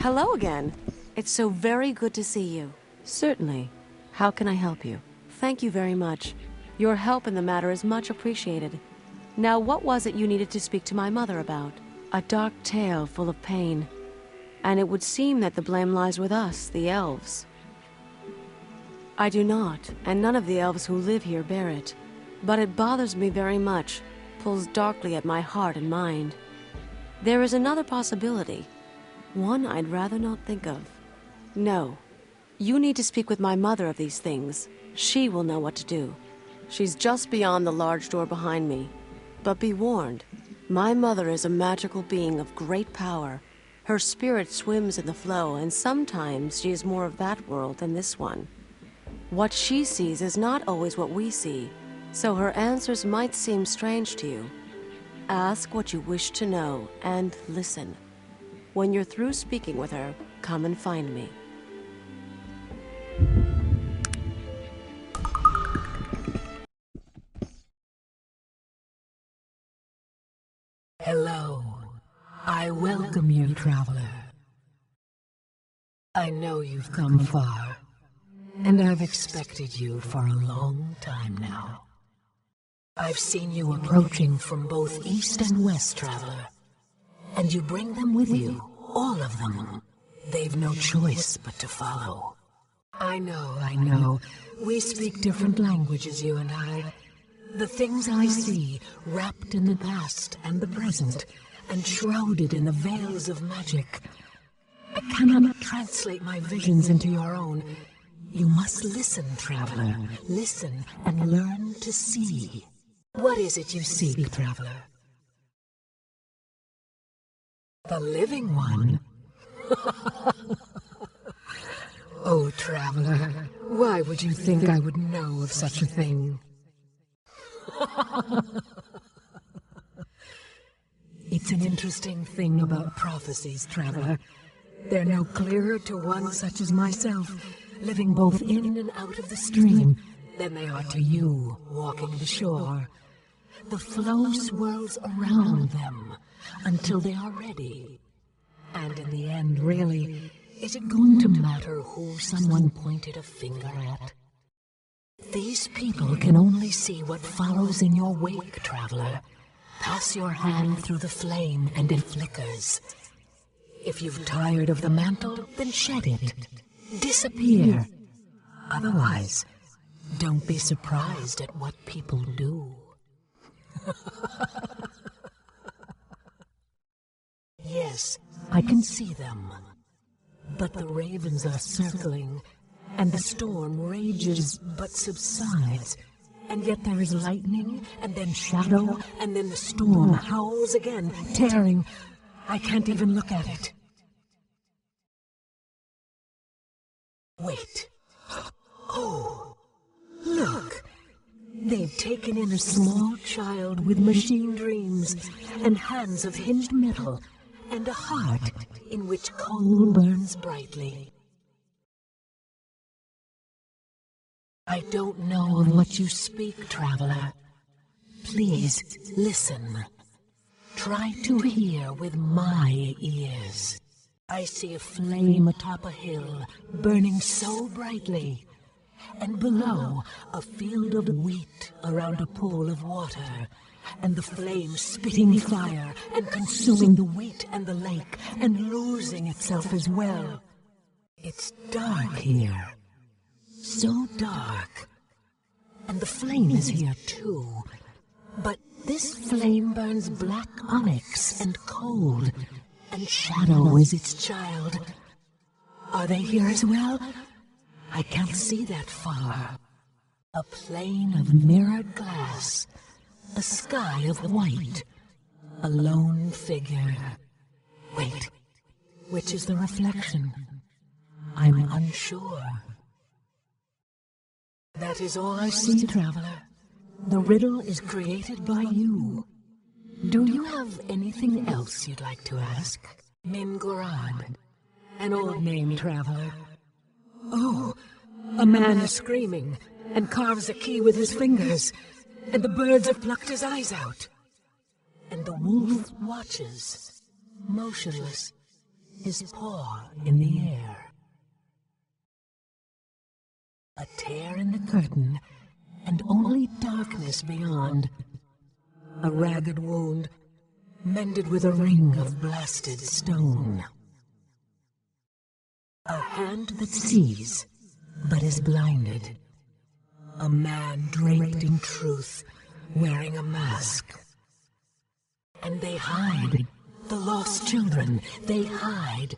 Hello again. It's so very good to see you. Certainly. How can I help you? Thank you very much. Your help in the matter is much appreciated. Now, what was it you needed to speak to my mother about? A dark tale full of pain. And it would seem that the blame lies with us, the elves. I do not, and none of the elves who live here bear it. But it bothers me very much, pulls darkly at my heart and mind. There is another possibility. One I'd rather not think of. No. You need to speak with my mother of these things. She will know what to do. She's just beyond the large door behind me. But be warned, my mother is a magical being of great power. Her spirit swims in the flow, and sometimes she is more of that world than this one. What she sees is not always what we see, so her answers might seem strange to you. Ask what you wish to know, and listen. When you're through speaking with her, come and find me. Hello. I welcome you, traveler. I know you've come far, and I've expected you for a long time now. I've seen you approaching from both east and west, traveler, and you bring them with you, all of them. They've no choice but to follow. I know. We speak different languages, you and I. The things I see, wrapped in the past and the present, and shrouded in the veils of magic. I cannot translate my visions into your own. You must listen, traveler. Listen and learn to see. What is it you seek, traveler? The living one? Oh, traveler, why would you think I would know of such a thing? It's an interesting thing about prophecies, traveler. They're no clearer to one such as myself, living both in and out of the stream, than they are to you, walking the shore. The flow swirls around them until they are ready. And in the end, really, is it going to matter who someone pointed a finger at? These people can only see what follows in your wake, traveler. Pass your hand through the flame and it flickers. If you've tired of the mantle, then shed it. Disappear. Otherwise, don't be surprised at what people do. Yes, I can see them. But the ravens are circling, and the storm rages but subsides. And yet there is lightning, and then shadow, and then the storm howls again, tearing. I can't even look at it. Wait. Oh, look. They've taken in a small child with machine dreams, and hands of hinged metal, and a heart in which coal burns brightly. I don't know of what you speak, traveler. Please, listen. Try to hear with my ears. I see a flame atop a hill, burning so brightly, and below, a field of wheat around a pool of water, and the flame spitting fire and consuming the wheat and the lake, and losing itself as well. It's dark here. So dark. And the flame is here too. But this flame burns black onyx and cold, and shadow is its child. Are they here as well? I can't see that far. A plane of mirrored glass, a sky of white, a lone figure. Wait, which is the reflection? I'm unsure. That is all I see, traveler. The riddle is created by you. Do you have anything else you'd like to ask? Mingorad, an old name, traveler. Oh, a man is screaming and carves a key with his fingers, and the birds have plucked his eyes out. And the wolf watches, motionless, his paw in the air. A tear in the curtain, and only darkness beyond. A ragged wound, mended with a ring of blasted stone. A hand that sees, but is blinded. A man draped in truth, wearing a mask. And they hide, the lost children, they hide.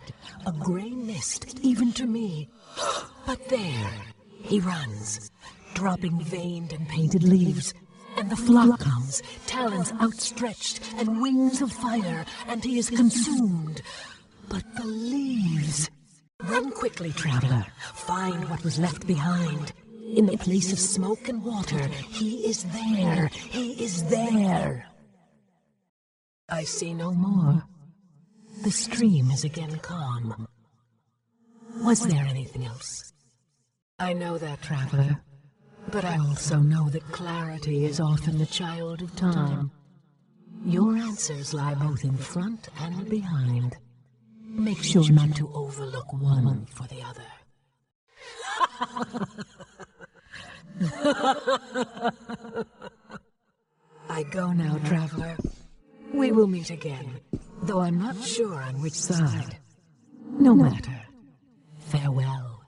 A gray mist, even to me. But there, he runs, dropping veined and painted leaves. And the flock comes, talons outstretched, and wings of fire, and he is consumed. But the leaves... Run quickly, traveler. Find what was left behind. In the place of smoke and water, he is there. He is there. I see no more. The stream is again calm. Was there anything else? I know that, traveler. But I also know that clarity is often the child of time. Your answers lie both in front and behind. Make sure not to overlook one for the other. I go now, traveler. We will meet again, though I'm not sure on which side. No matter. Farewell.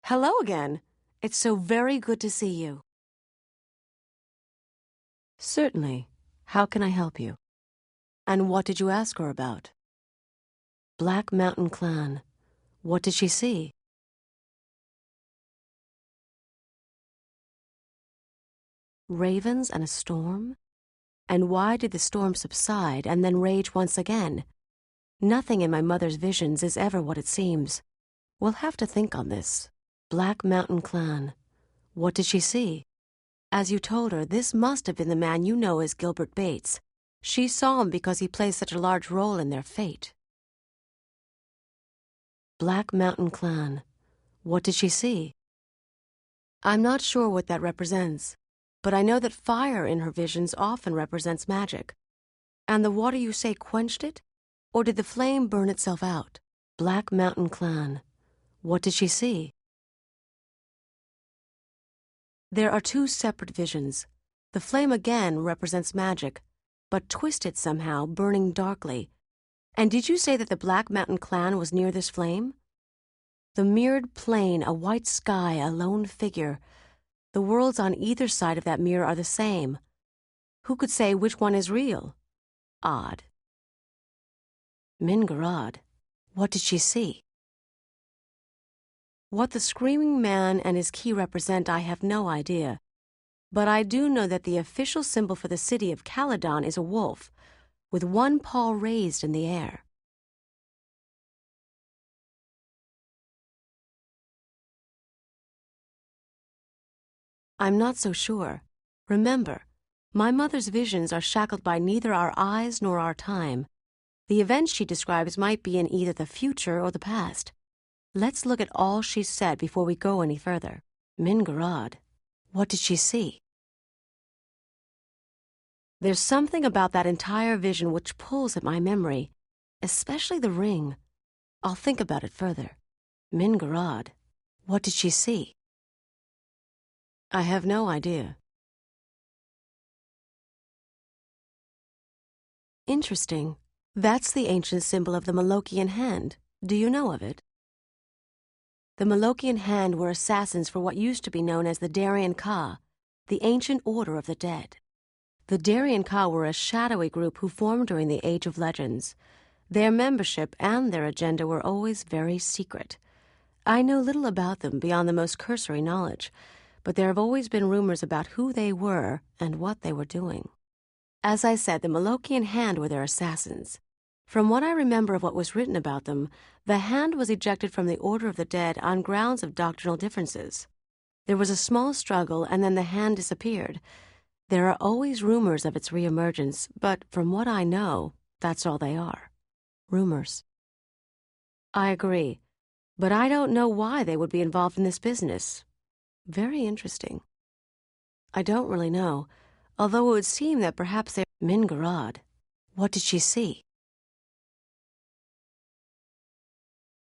Hello again. It's so very good to see you. Certainly. How can I help you? And what did you ask her about? Black Mountain Clan. What did she see? Ravens and a storm? And why did the storm subside and then rage once again? Nothing in my mother's visions is ever what it seems. We'll have to think on this. Black Mountain Clan. What did she see? As you told her, this must have been the man you know as Gilbert Bates. She saw him because he plays such a large role in their fate. Black Mountain Clan. What did she see? I'm not sure what that represents, but I know that fire in her visions often represents magic. And the water you say quenched it? Or did the flame burn itself out? Black Mountain Clan. What did she see? There are two separate visions. The flame again represents magic, but twisted somehow, burning darkly. And did you say that the Black Mountain Clan was near this flame? The mirrored plain, a white sky, a lone figure. The worlds on either side of that mirror are the same. Who could say which one is real? Odd. Mingarad. What did she see? What the Screaming Man and his key represent, I have no idea. But I do know that the official symbol for the city of Caledon is a wolf, with one paw raised in the air. I'm not so sure. Remember, my mother's visions are shackled by neither our eyes nor our time. The events she describes might be in either the future or the past. Let's look at all she said before we go any further. Mingarad. What did she see? There's something about that entire vision which pulls at my memory, especially the ring. I'll think about it further. Mingarad. What did she see? I have no idea. Interesting. That's the ancient symbol of the Malokian hand. Do you know of it? The Malokian hand were assassins for what used to be known as the Darien Ka, the ancient order of the dead. The Darien Ka were a shadowy group who formed during the Age of Legends. Their membership and their agenda were always very secret. I know little about them beyond the most cursory knowledge, but there have always been rumors about who they were and what they were doing. As I said, the Malokian hand were their assassins. From what I remember of what was written about them, the hand was ejected from the Order of the Dead on grounds of doctrinal differences. There was a small struggle, and then the hand disappeared. There are always rumors of its reemergence, but from what I know, that's all they are. Rumors. I agree, but I don't know why they would be involved in this business. Very interesting. I don't really know, although it would seem that perhaps they're Mingarad. What did she see?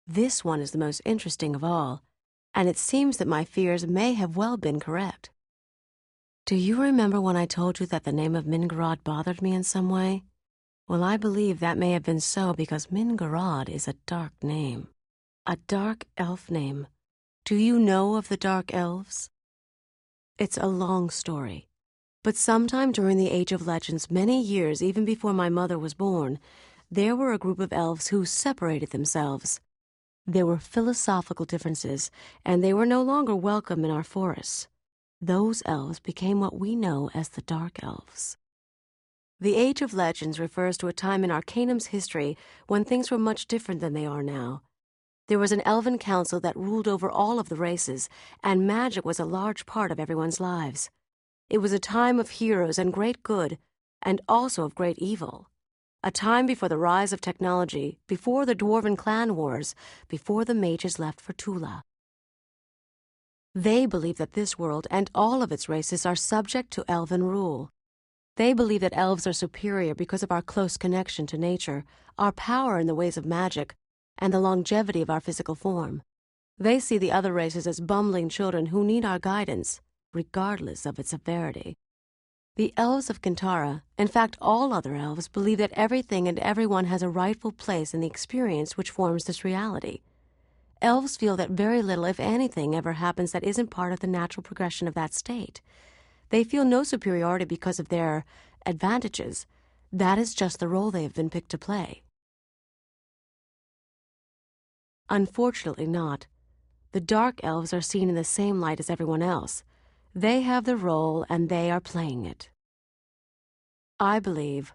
This one is the most interesting of all, and it seems that my fears may have well been correct. Do you remember when I told you that the name of Mingarad bothered me in some way? Well, I believe that may have been so because Mingarad is a dark name. A dark elf name. Do you know of the dark elves? It's a long story. But sometime during the Age of Legends, many years even before my mother was born, there were a group of elves who separated themselves. There were philosophical differences, and they were no longer welcome in our forests. Those elves became what we know as the Dark Elves. The Age of Legends refers to a time in Arcanum's history when things were much different than they are now. There was an elven council that ruled over all of the races, and magic was a large part of everyone's lives. It was a time of heroes and great good, and also of great evil. A time before the rise of technology, before the Dwarven clan wars, before the mages left for Tula. They believe that this world and all of its races are subject to elven rule. They believe that elves are superior because of our close connection to nature, our power in the ways of magic, and the longevity of our physical form. They see the other races as bumbling children who need our guidance, regardless of its severity. The elves of Kintara, in fact all other elves, believe that everything and everyone has a rightful place in the experience which forms this reality. Elves feel that very little, if anything, ever happens that isn't part of the natural progression of that state. They feel no superiority because of their advantages. That is just the role they have been picked to play. Unfortunately not. The Dark Elves are seen in the same light as everyone else. They have the role and they are playing it. I believe,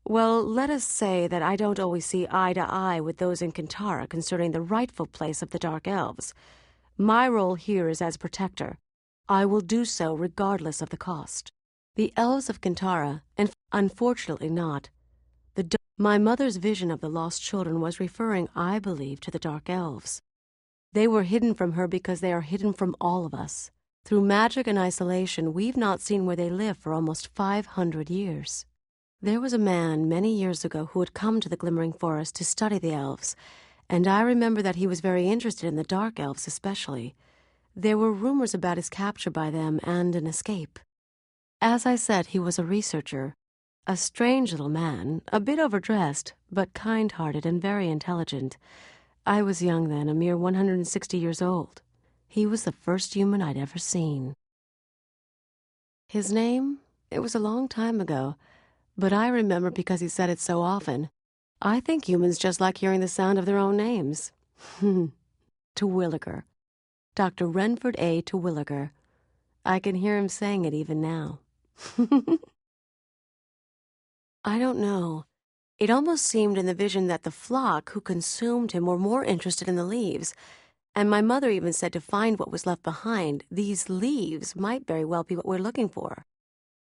well, let us say that I don't always see eye to eye with those in Kintara concerning the rightful place of the Dark Elves. My role here is as protector. I will do so regardless of the cost. The elves of Kintara, and unfortunately not. My mother's vision of the lost children was referring, I believe, to the Dark Elves. They were hidden from her because they are hidden from all of us. Through magic and isolation, we've not seen where they live for almost 500 years. There was a man many years ago who had come to the Glimmering Forest to study the elves, and I remember that he was very interested in the Dark Elves especially. There were rumors about his capture by them and an escape. As I said, he was a researcher, a strange little man, a bit overdressed, but kind-hearted and very intelligent. I was young then, a mere 160 years old. He was the first human I'd ever seen. His name? It was a long time ago, but I remember because he said it so often. I think humans just like hearing the sound of their own names. Terwilliger. Dr. Renford A. Terwilliger. I can hear him saying it even now. I don't know. It almost seemed in the vision that the flock who consumed him were more interested in the leaves, and my mother even said to find what was left behind, these leaves might very well be what we're looking for.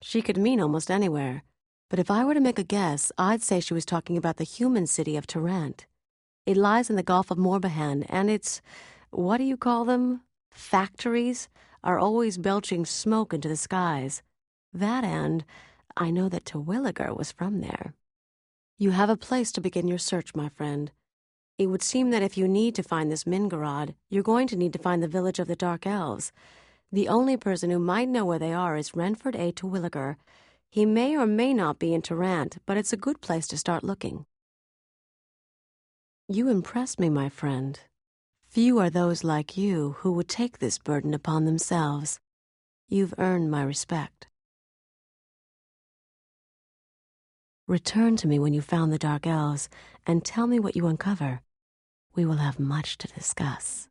She could mean almost anywhere, but if I were to make a guess, I'd say she was talking about the human city of Tarrant. It lies in the Gulf of Morbihan, and its, what do you call them? Factories are always belching smoke into the skies. That and I know that Terwilliger was from there. You have a place to begin your search, my friend. It would seem that if you need to find this Mingarad, you're going to need to find the village of the Dark Elves. The only person who might know where they are is Renford A. Terwilliger. He may or may not be in Tarrant, but it's a good place to start looking. You impress me, my friend. Few are those like you who would take this burden upon themselves. You've earned my respect. Return to me when you found the Dark Elves, and tell me what you uncover. We will have much to discuss.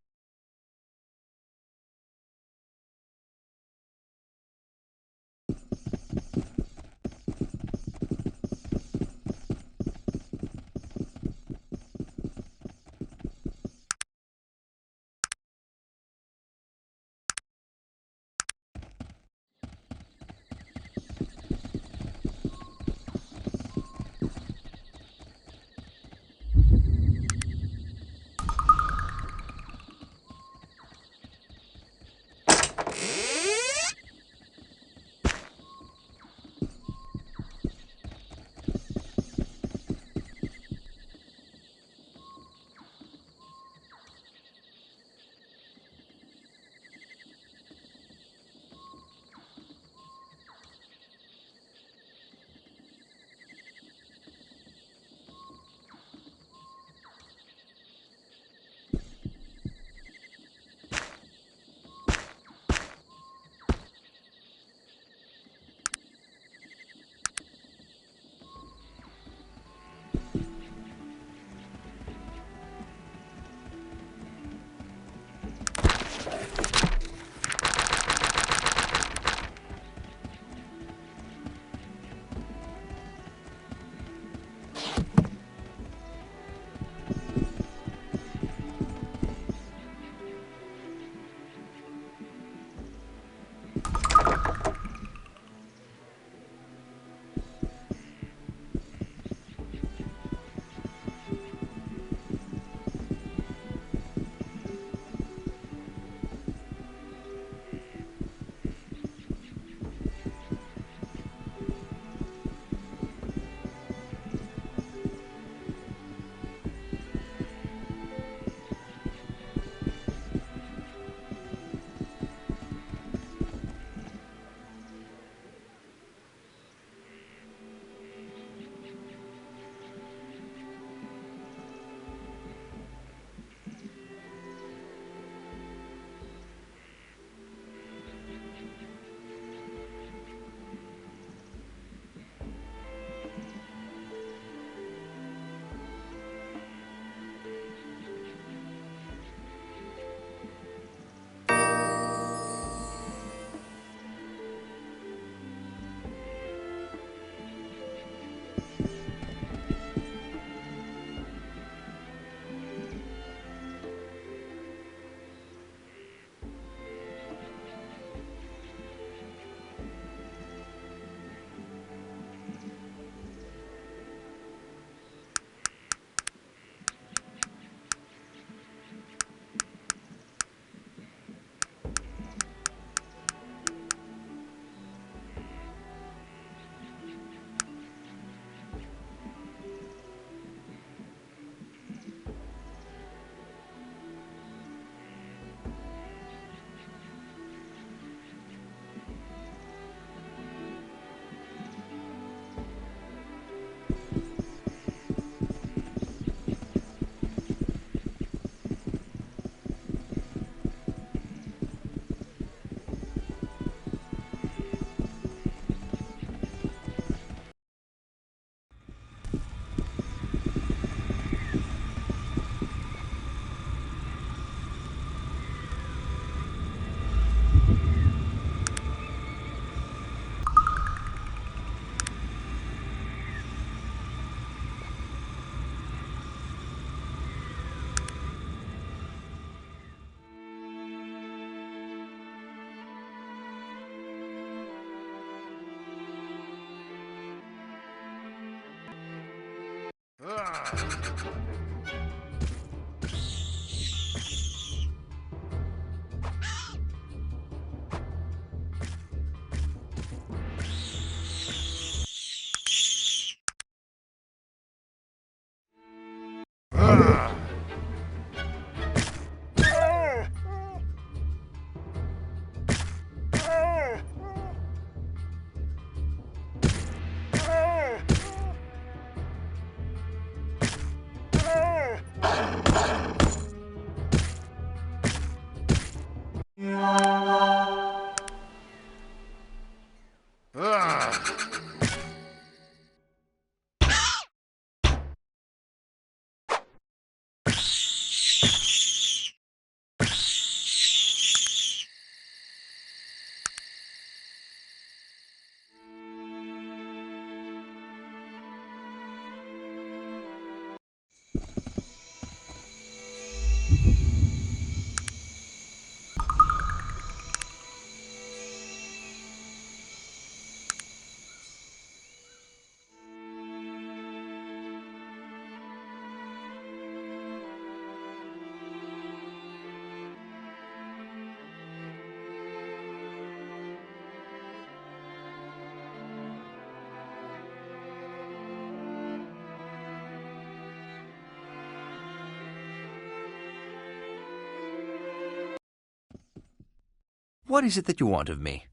What is it that you want of me?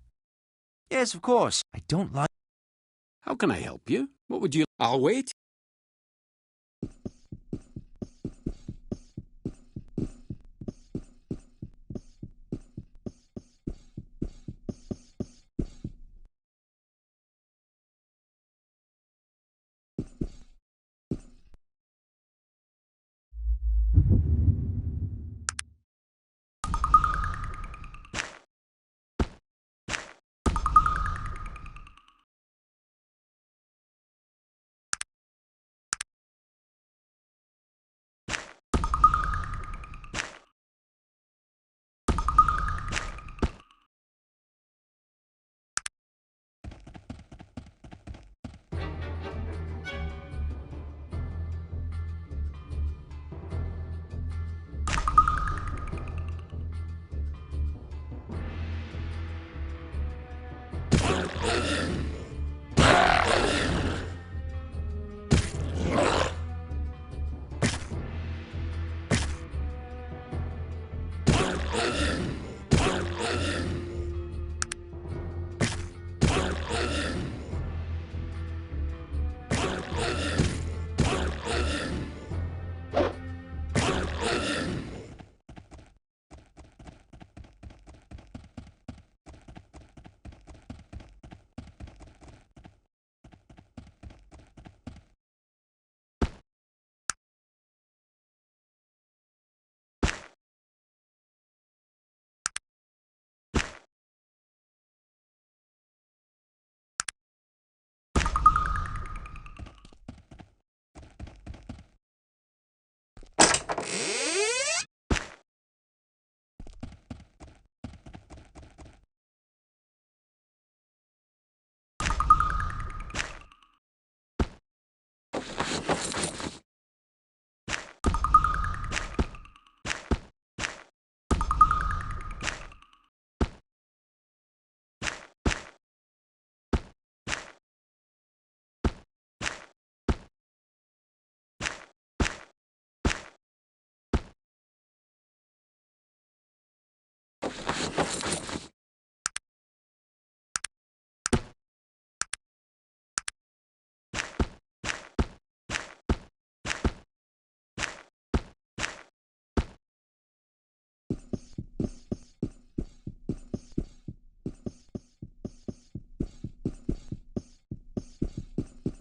Yes, of course. I don't like... How can I help you? What would you... I'll wait.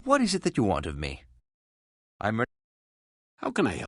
What is it that you want of me? I'm ready. How can I help?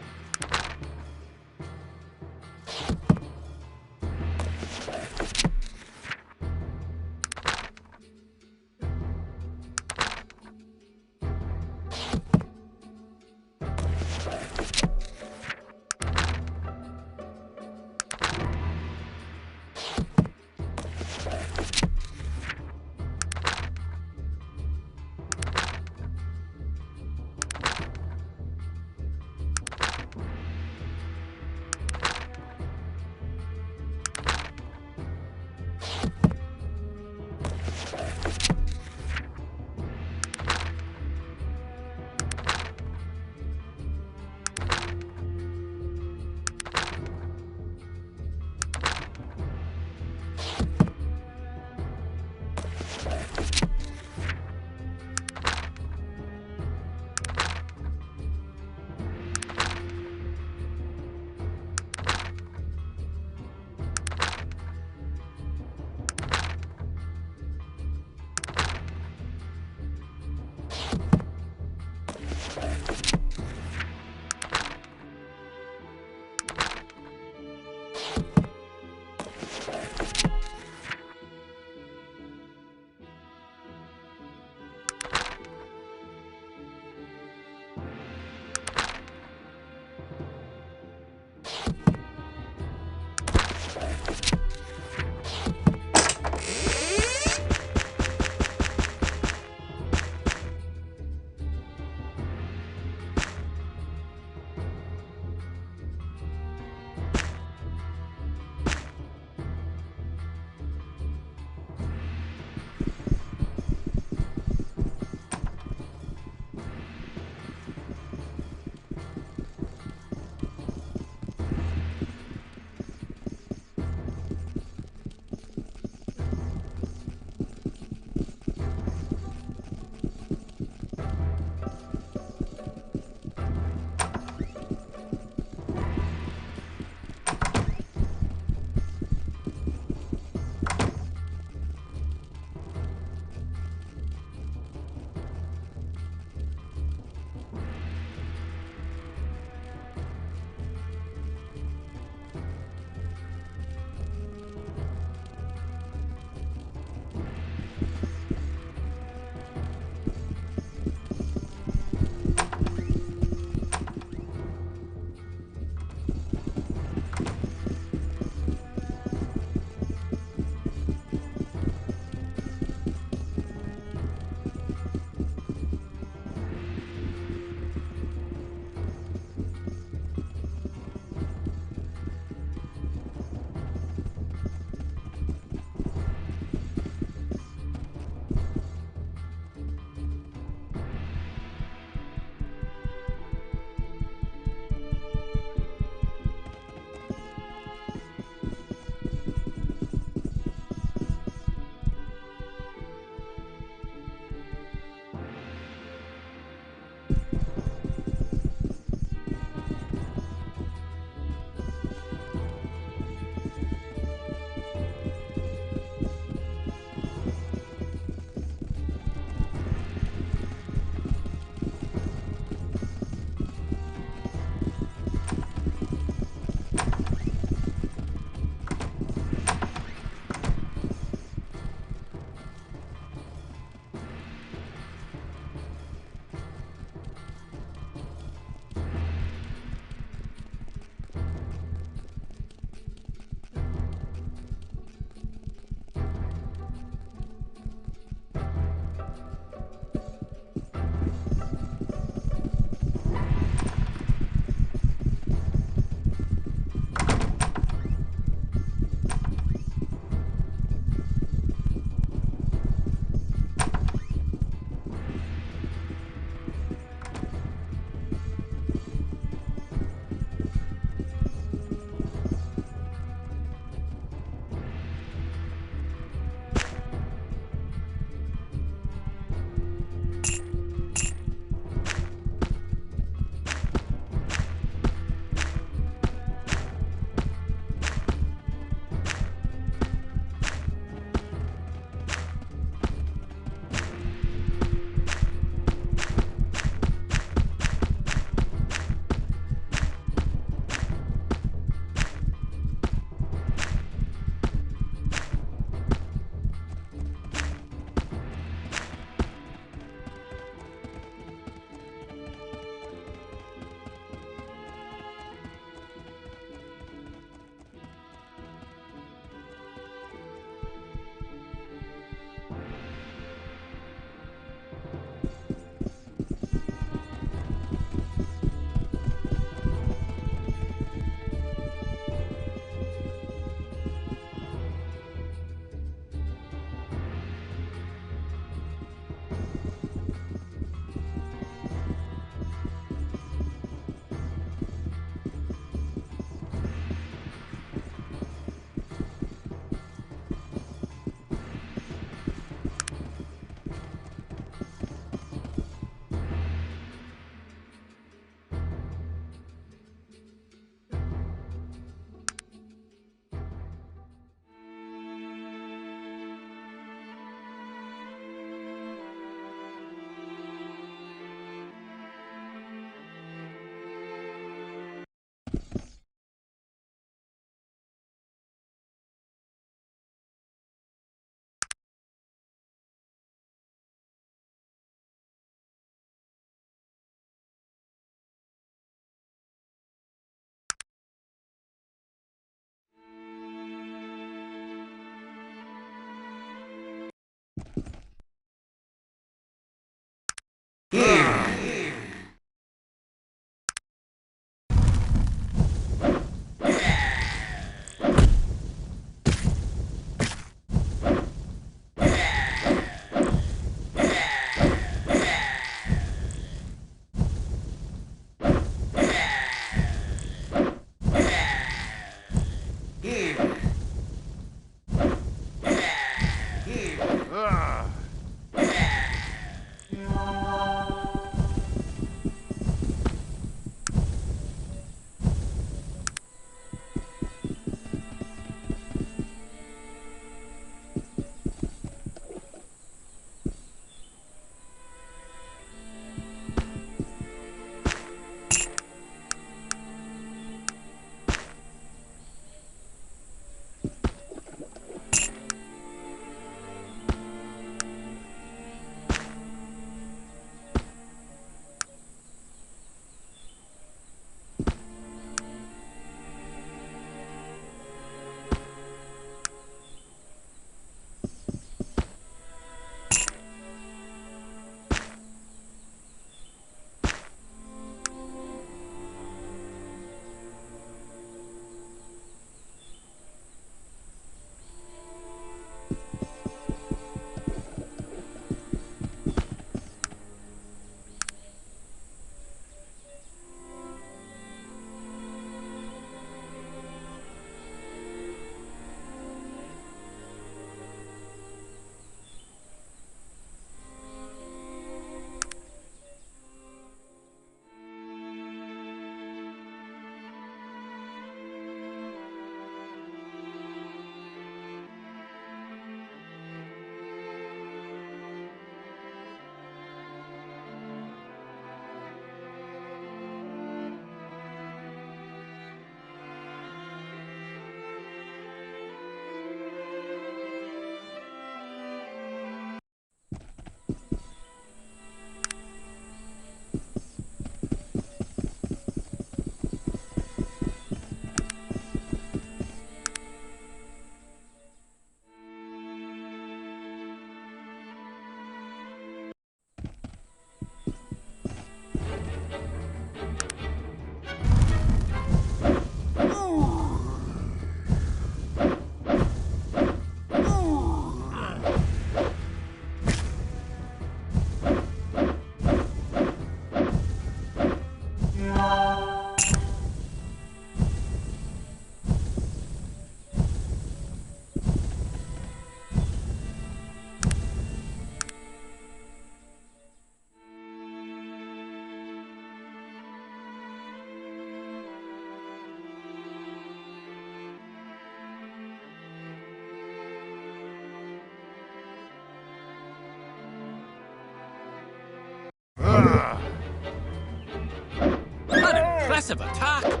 Aggressive attack!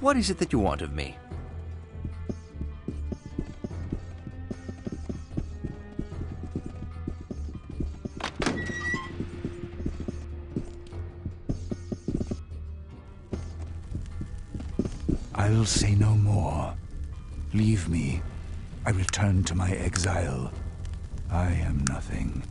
What is it that you want of me? I'll say no more. Leave me. I return to my exile. I am nothing.